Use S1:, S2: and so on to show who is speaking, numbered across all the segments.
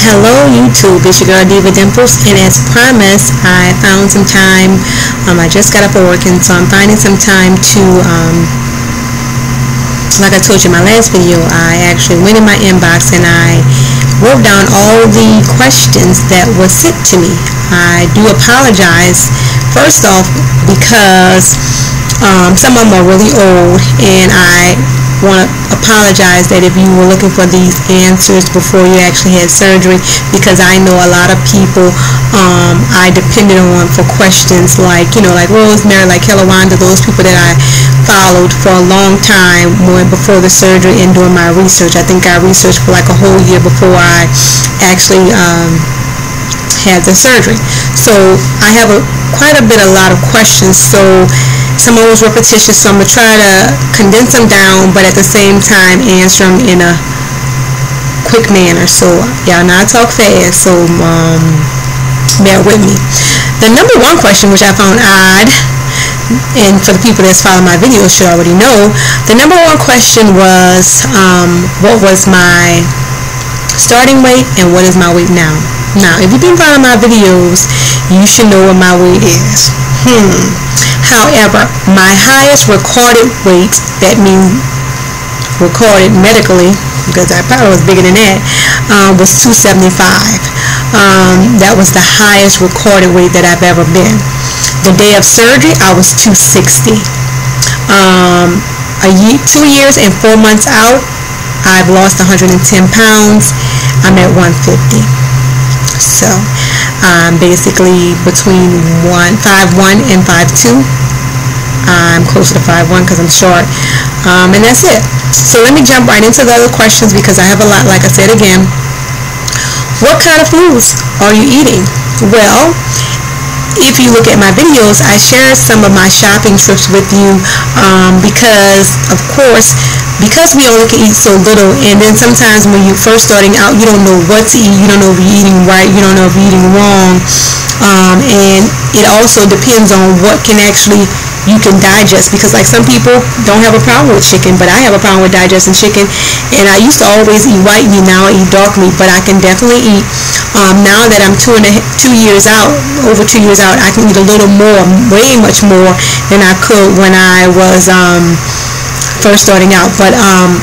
S1: Hello YouTube, it's your girl Diva Dimples, and as promised, I found some time. I just got up for work, and so I'm finding some time to, like I told you in my last video, I actually went in my inbox and I wrote down all the questions that were sent to me. I do apologize, first off, because some of them are really old, and I want to apologize that if you were looking for these answers before you actually had surgery, because I know a lot of people I depended on for questions like, like Rosemary, like Kelawanda, those people that I followed for a long time before the surgery and doing my research. I think I researched for like a whole year before I actually had the surgery. So I have quite a lot of questions, so some of those repetitious, so I'm going to try to condense them down, but at the same time answer them in a quick manner. So y'all know I talk fast, so bear with me. The number one question, which I found odd, and for the people that's following my videos should already know, the number one question was what was my starting weight and what is my weight now. Now, if you've been following my videos, you should know what my weight is. However, my highest recorded weight, that means recorded medically, because I probably was bigger than that, was 275. That was the highest recorded weight that I've ever been. The day of surgery, I was 260. 2 years and 4 months out, I've lost 110 pounds. I'm at 150. So I'm basically between 5'1" and 5'2". I'm closer to 5'1" because I'm short, and that's it. So let me jump right into the other questions, because I have a lot. Like I said again, what kind of foods are you eating? Well, if you look at my videos, I share some of my shopping trips with you, because of course, because we only can eat so little, and then sometimes when you're first starting out, you don't know what to eat, you don't know if you're eating right, you don't know if you're eating wrong, and it also depends on what can actually you can digest, because like some people don't have a problem with chicken, but I have a problem with digesting chicken, and I used to always eat white meat, now I eat dark meat, but I can definitely eat, now that I'm 2 years out, over 2 years out, I can eat a little more, way much more than I could when I was first starting out. But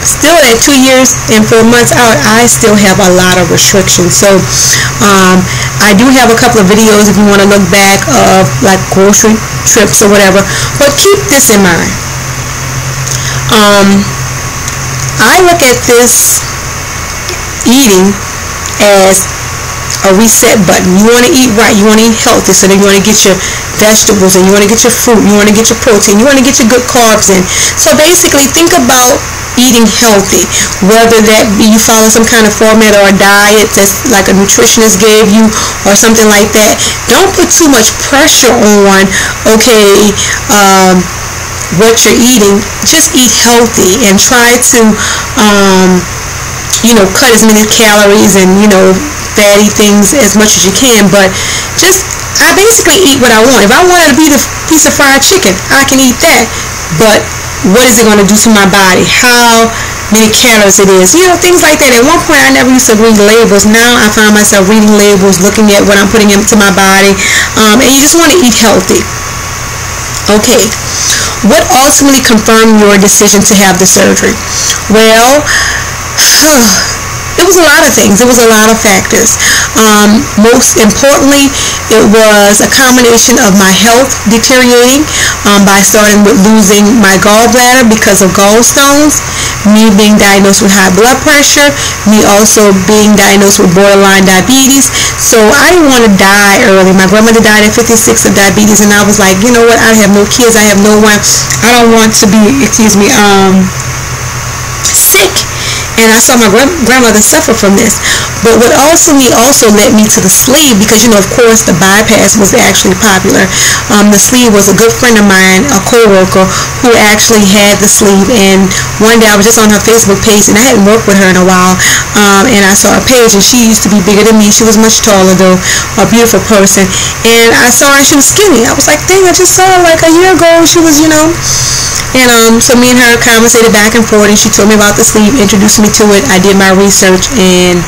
S1: still at 2 years and 4 months out, I still have a lot of restrictions. So I do have a couple of videos if you want to look back of like grocery trips or whatever, but keep this in mind. I look at this eating as a reset button. You want to eat right, you want to eat healthy, so then you want to get your vegetables, and you want to get your fruit, you want to get your protein, you want to get your good carbs in. So basically think about eating healthy, whether that be you follow some kind of format or a diet that's like a nutritionist gave you or something like that. Don't put too much pressure on, okay, what you're eating. Just eat healthy and try to cut as many calories and fatty things as much as you can. But I basically eat what I want. If I wanted to eat a piece of fried chicken, I can eat that, but what is it going to do to my body? How many calories it is? Things like that. At one point I never used to read labels. Now I find myself reading labels, looking at what I'm putting into my body, and you just want to eat healthy. Okay, what ultimately confirmed your decision to have the surgery? Well, it was a lot of things. It was a lot of factors. Most importantly, it was a combination of my health deteriorating by starting with losing my gallbladder because of gallstones, me being diagnosed with high blood pressure, me also being diagnosed with borderline diabetes. So I didn't want to die early. My grandmother died at 56 of diabetes, and I was like, you know what? I have no kids. I have no one. I don't want to be, sick. And I saw my grandmother suffer from this. But what also led me to the sleeve, because of course the bypass was actually popular. The sleeve was a good friend of mine, a co-worker, who actually had the sleeve, and one day I was just on her Facebook page, and I hadn't worked with her in a while, and I saw her page, and she used to be bigger than me. She was much taller though, a beautiful person, and I saw her and she was skinny. I was like, dang, I just saw her like a year ago, she was, And so me and her conversated back and forth, and she told me about the sleeve, introduced me to it. I did my research, and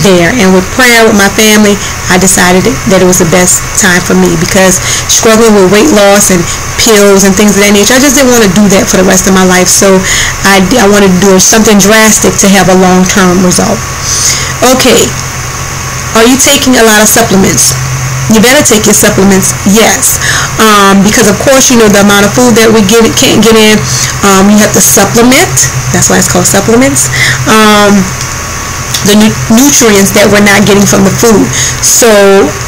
S1: there. And with prayer with my family, I decided that it was the best time for me, because struggling with weight loss and pills and things of that nature, I just didn't want to do that for the rest of my life. So I wanted to do something drastic to have a long-term result. Okay, are you taking a lot of supplements? You better take your supplements, yes, because of course, you know, the amount of food that we can't get in, you have to supplement. That's why it's called supplements. The nutrients that we're not getting from the food. So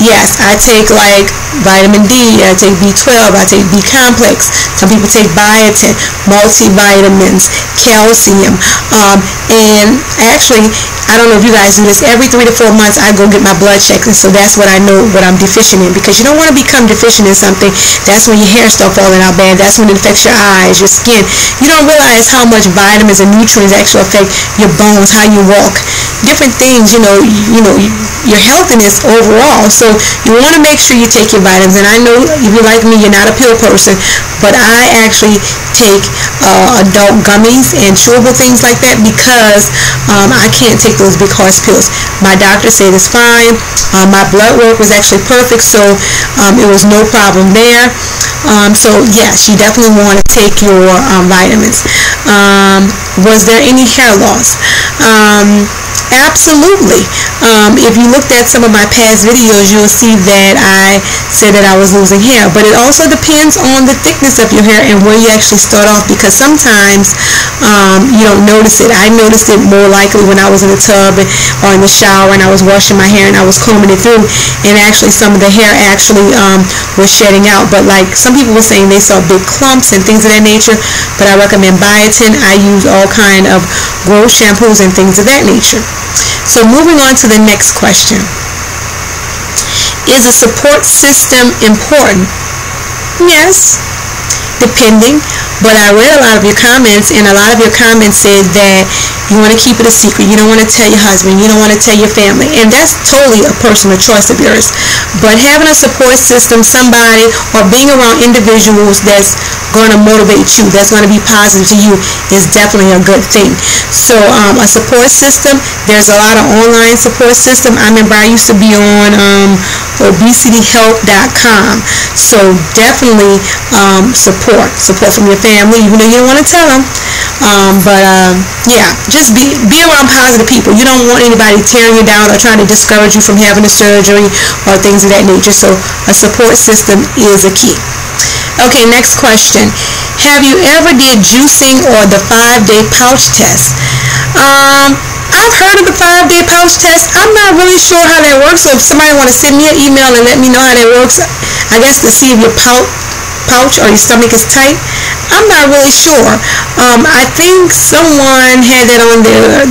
S1: yes, I take like vitamin D, I take B12, I take B complex. Some people take biotin, multivitamins, calcium, and actually, I don't know if you guys do this, every 3 to 4 months I go get my blood checked, and so that's what I know what I'm deficient in, because you don't want to become deficient in something. That's when your hair starts falling out bad, that's when it affects your eyes, your skin. You don't realize how much vitamins and nutrients actually affect your bones, how you walk, different things, you know, your healthiness overall. So you want to make sure you take your vitamins. And I know if you're like me, you're not a pill person, but I actually take adult gummies and chewable things like that, because I can't take those big horse pills. My doctor said it's fine. My blood work was actually perfect, so it was no problem there. So yes, you definitely want to take your vitamins. Was there any hair loss? Absolutely. If you looked at some of my past videos, you'll see that I said that I was losing hair, but it also depends on the thickness of your hair and where you actually start off, because sometimes you don't notice it. I noticed it more likely when I was in the tub or in the shower and I was washing my hair and I was combing it through, and actually some of the hair actually was shedding out. But like some people were saying they saw big clumps and things of that nature, but I recommend biotin. I use all kind of growth shampoos and things of that nature. So moving on to the next question. Is a support system important? Yes, depending. But I read a lot of your comments, and a lot of your comments said that you want to keep it a secret. You don't want to tell your husband. You don't want to tell your family. And that's totally a personal choice of yours. But having a support system, somebody, or being around individuals that's going to motivate you, that's going to be positive to you, is definitely a good thing. So a support system, there's a lot of online support system. I remember I used to be on obesityhelp.com. So definitely support from your family, even though you don't want to tell them. Yeah, just be around positive people. You don't want anybody tearing you down or trying to discourage you from having a surgery or things of that nature. So a support system is a key. Okay, next question. Have you ever did juicing or the 5-day pouch test? I've heard of the 5-day pouch test. I'm not really sure how that works. So if somebody want to send me an email and let me know how that works, I guess to see if your pouch or your stomach is tight. I'm not really sure. I think someone had that on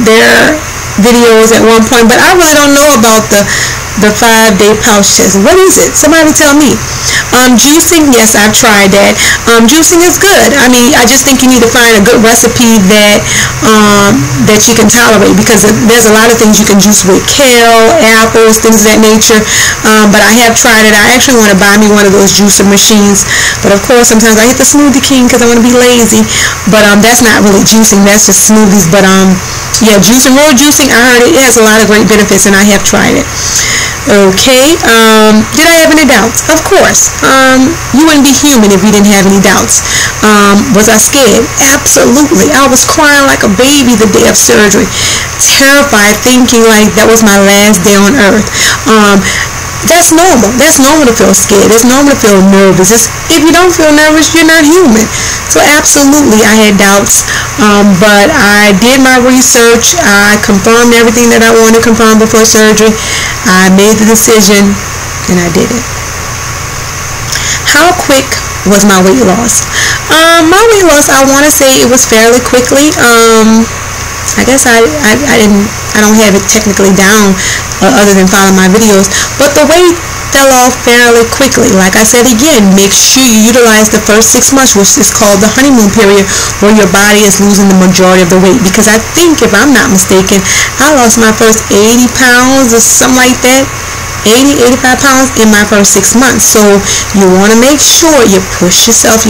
S1: their videos at one point, but I really don't know about the 5-day pouch test. What is it? Somebody tell me. Juicing, yes, I've tried that. Juicing is good. I mean, I just think you need to find a good recipe that you can tolerate, because there's a lot of things you can juice with: kale, apples, things of that nature. But I have tried it. I actually want to buy me one of those juicer machines, but of course sometimes I hit the Smoothie King because I want to be lazy. But that's not really juicing, that's just smoothies. But yeah, juicing, raw juicing, I heard it has a lot of great benefits, and I have tried it. Okay, did I have any doubts? Of course. You wouldn't be human if you didn't have any doubts. Was I scared? Absolutely. I was crying like a baby the day of surgery, terrified, thinking like that was my last day on earth. That's normal. That's normal to feel scared. It's normal to feel nervous. If you don't feel nervous, you're not human. So absolutely, I had doubts, but I did my research. I confirmed everything that I wanted to confirm before surgery. I made the decision, and I did it. How quick was my weight loss? My weight loss, I want to say it was fairly quickly. I guess I don't have it technically down other than following my videos, but the weight fell off fairly quickly. Like I said again, make sure you utilize the first 6 months, which is called the honeymoon period, where your body is losing the majority of the weight. Because I think, if I'm not mistaken, I lost my first 80 pounds or something like that 80, 85 pounds in my first 6 months. So you want to make sure you push yourself.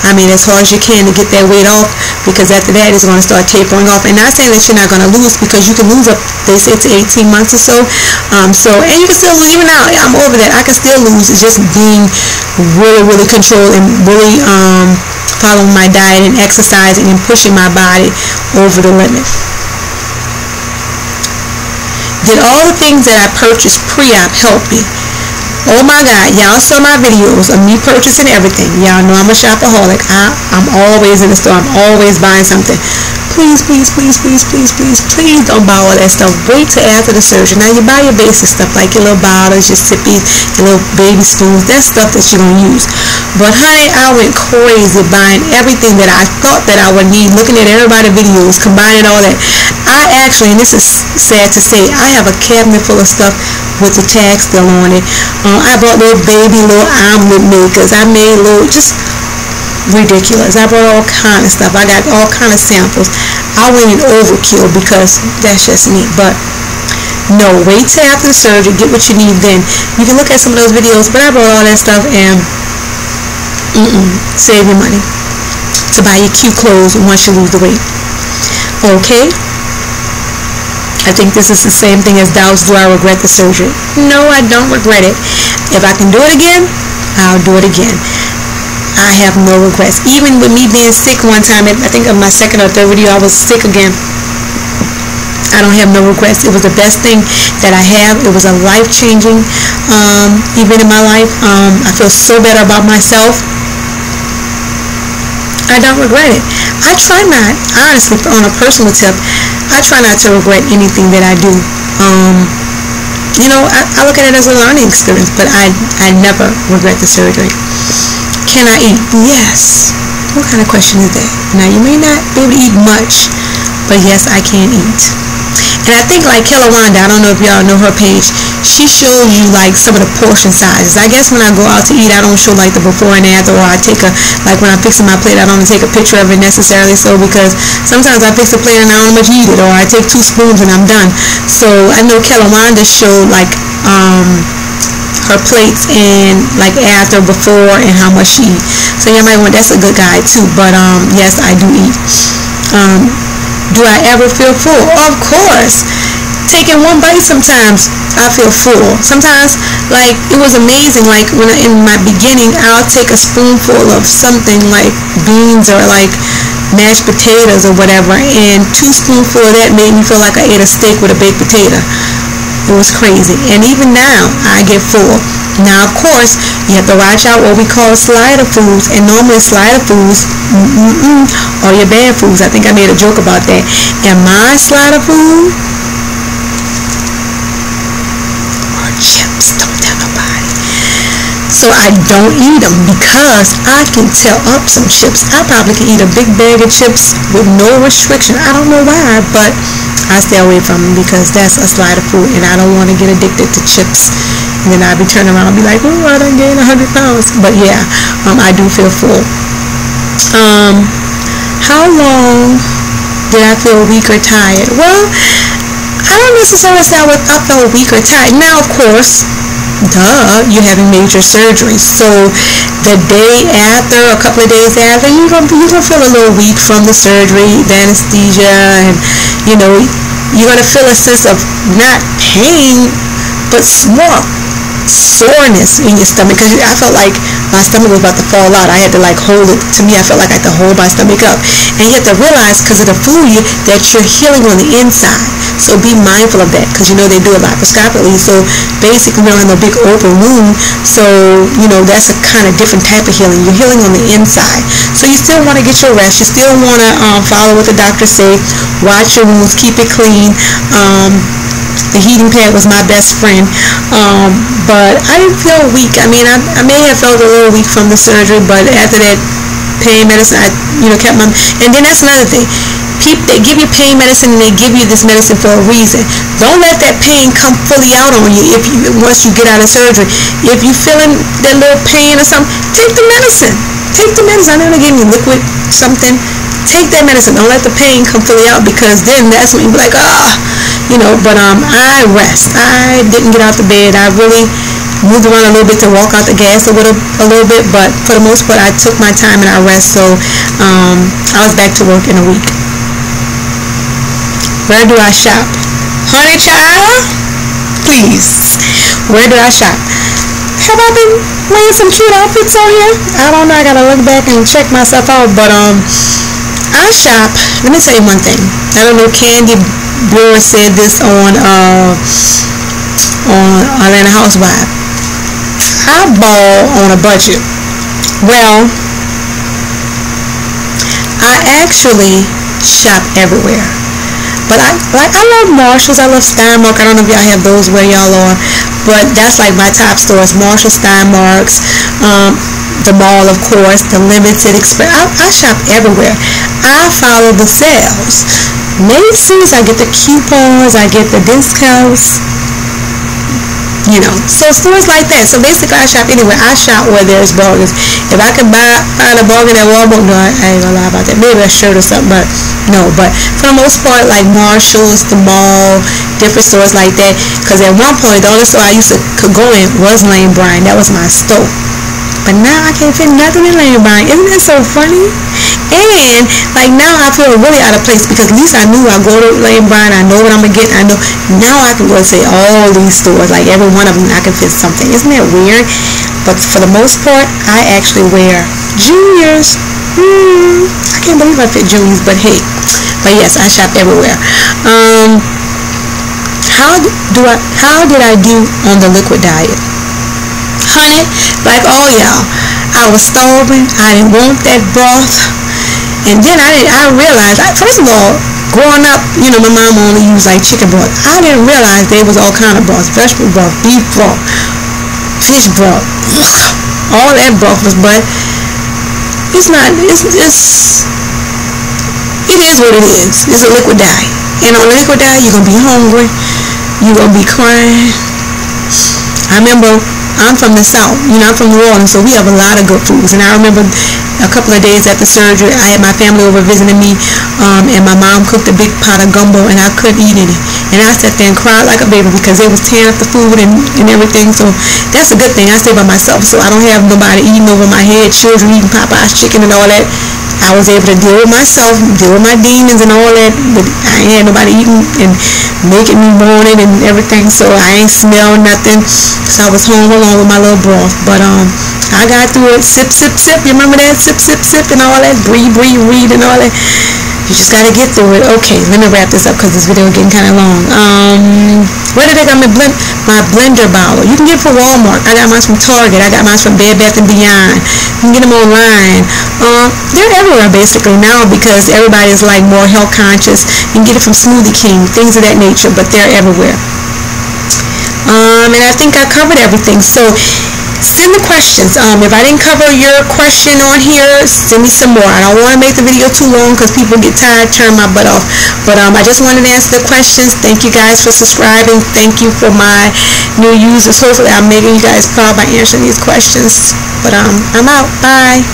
S1: I mean, as hard as you can to get that weight off, because after that it's going to start tapering off. And not saying that you're not going to lose, because you can lose up, they say, to 18 months or so. And you can still lose. Even now, I'm over that. I can still lose. It's just being really, really controlled and really following my diet and exercising and pushing my body over the limit. Did all the things that I purchased pre-op help me? Oh my God, y'all saw my videos of me purchasing everything. Y'all know I'm a shopaholic. I'm always in the store. I'm always buying something. Please don't buy all that stuff. Wait till after the surgery. Now you buy your basic stuff, like your little bottles, your sippies, your little baby spoons. That's stuff that you're going to use. But honey, I went crazy buying everything that I thought that I would need, looking at everybody's videos, combining all that. I actually, and this is sad to say, I have a cabinet full of stuff with the tag still on it. I bought little omelet makers. I made just ridiculous. I bought all kind of stuff. I got all kind of samples. I went in overkill because that's just me. But no, wait till after the surgery. Get what you need then. You can look at some of those videos, but I bought all that stuff and save your money to buy your cute clothes once you lose the weight. Okay? I think this is the same thing as doubts. Do I regret the surgery? No, I don't regret it. If I can do it again, I'll do it again. I have no regrets. Even with me being sick one time, I think on my second or third video, I was sick again. I don't have no regrets. It was the best thing that I have. It was a life-changing event in my life. I feel so better about myself. I don't regret it. I try not, honestly, on a personal tip, I try not to regret anything that I do. I look at it as a learning experience, but I never regret the surgery. Can I eat? Yes. What kind of question is that? Now, you may not be able to eat much, but yes, I can eat. And I think like Kelawanda, I don't know if y'all know her page, she shows you like some of the portion sizes. I guess when I go out to eat, I don't show like the before and after, or I take like when I'm fixing my plate, I don't take a picture of it necessarily, so because sometimes I fix a plate and I don't much eat it, or I take 2 spoons and I'm done. So I know Kelawanda showed like her plates and like after, before, and how much she eats. So you might want, that's a good guide too. But yes, I do eat. Do I ever feel full? Of course. Taking one bite sometimes I feel full. Sometimes, like, it was amazing, like when in my beginning, I'll take a spoonful of something like beans or like mashed potatoes or whatever, and 2 spoonfuls of that made me feel like I ate a steak with a baked potato. It was crazy. And even now I get full. Now, of course, you have to watch out what we call slider foods, and normally slider foods are your bad foods. I think I made a joke about that. And my slider food are chips. Don't tell nobody. So I don't eat them because I can tear up some chips. I probably can eat a big bag of chips with no restriction. I don't know why, but I stay away from them because that's a slider food, and I don't want to get addicted to chips. And then I'll be turning around and be like, oh, I done gained 100 pounds. But yeah, I do feel full. How long did I feel weak or tired? Well, I don't necessarily say I felt weak or tired. Now, of course, you're having major surgery. So the day after, a couple of days after, you're gonna feel a little weak from the surgery, the anesthesia, and you're gonna feel a sense of not pain, but more soreness in your stomach, because I felt like my stomach was about to fall out. I had to like hold it. To me, I felt like I had to hold my stomach up. And you have to realize, because of the food, that you're healing on the inside. So be mindful of that, because they do it laparoscopically. So basically, we don't have a big open wound. So that's a kind of different type of healing. You're healing on the inside. So you still want to get your rest. You still want to follow what the doctors say. Watch your wounds. Keep it clean. The heating pad was my best friend, but I didn't feel weak. I mean, I may have felt a little weak from the surgery, but after that pain medicine, I kept my. And then that's another thing. They give you pain medicine, and they give you this medicine for a reason. Don't let that pain come fully out on you once you get out of surgery. If you're feeling that little pain or something, take the medicine. Take the medicine. I know they gave you liquid something. Take that medicine. Don't let the pain come fully out, because then that's when you be like, But I rest. I didn't get out the bed. I really moved around a little bit to walk out the gas a little bit, but for the most part I took my time and I rest. So I was back to work in a week. Where do I shop? Honey child, please, where do I shop? Have I been wearing some cute outfits on here? I don't know, I gotta look back and check myself out, but I shop. Let me tell you one thing. I don't know, Candy Brewer said this on Atlanta Housewives. I ball on a budget. Well, I actually shop everywhere. But I love Marshalls. I love Steinmark. I don't know if y'all have those where y'all are, but that's like my top stores. Marshalls, Steinmarks, the mall, of course, the Limited Express. I shop everywhere. I follow the sales. Macy's, I get the coupons, I get the discounts. So stores like that. So basically I shop anywhere. I shop where there's bargains. If I can find a bargain at Walmart, no, I ain't gonna lie about that. Maybe a shirt or something, but no. But for the most part, like Marshalls, the mall, different stores like that. Because at one point, the only store I used to go in was Lane Bryant. That was my store. But now I can't fit nothing in Lane Bryant. Isn't that so funny? And like now I feel really out of place, because at least I knew I go to Lane Bryant, I know what I'm gonna get. I know now I can go and say all these stores, like every one of them I can fit something. Isn't that weird? But for the most part, I actually wear juniors. I can't believe I fit juniors, but hey. But yes, I shop everywhere. How did I do on the liquid diet? Honey, like all y'all, I was starving. I didn't want that broth. And then I realized, first of all, growing up, my mom only used like chicken broth. I didn't realize there was all kind of broths: vegetable broth, beef broth, fish broth, all that broth was. But it is what it is. It's a liquid diet. And on a liquid diet, you're gonna be hungry, you're gonna be crying. I remember, I'm from the South, I'm from New Orleans, so we have a lot of good foods. And I remember a couple of days after surgery, I had my family over visiting me, and my mom cooked a big pot of gumbo, and I couldn't eat any. And I sat there and cried like a baby, because they was tearing up the food and everything. So that's a good thing. I stay by myself, so I don't have nobody eating over my head, children eating Popeye's chicken and all that. I was able to deal with myself, deal with my demons and all that, but I ain't had nobody eating and making me want it and everything, so I ain't smell nothing. So I was home alone with my little broth. But I got through it. Sip, sip, sip. You remember that? Sip, sip, sip and all that. Breathe, breathe, read and all that. You just gotta get through it. Okay, let me wrap this up, because this video is getting kind of long. Where did I get my blender bottle? You can get it from Walmart. I got mine from Target. I got mine from Bed Bath & Beyond. You can get them online. They're everywhere basically now, because everybody is like more health conscious. You can get it from Smoothie King, things of that nature, but they're everywhere. And I think I covered everything. So send the questions. If I didn't cover your question on here, send me some more. I don't want to make the video too long, because people get tired, turn my butt off. But I just wanted to answer the questions. Thank you guys for subscribing. Thank you for my new users. Hopefully I'm making you guys proud by answering these questions. But I'm out. Bye.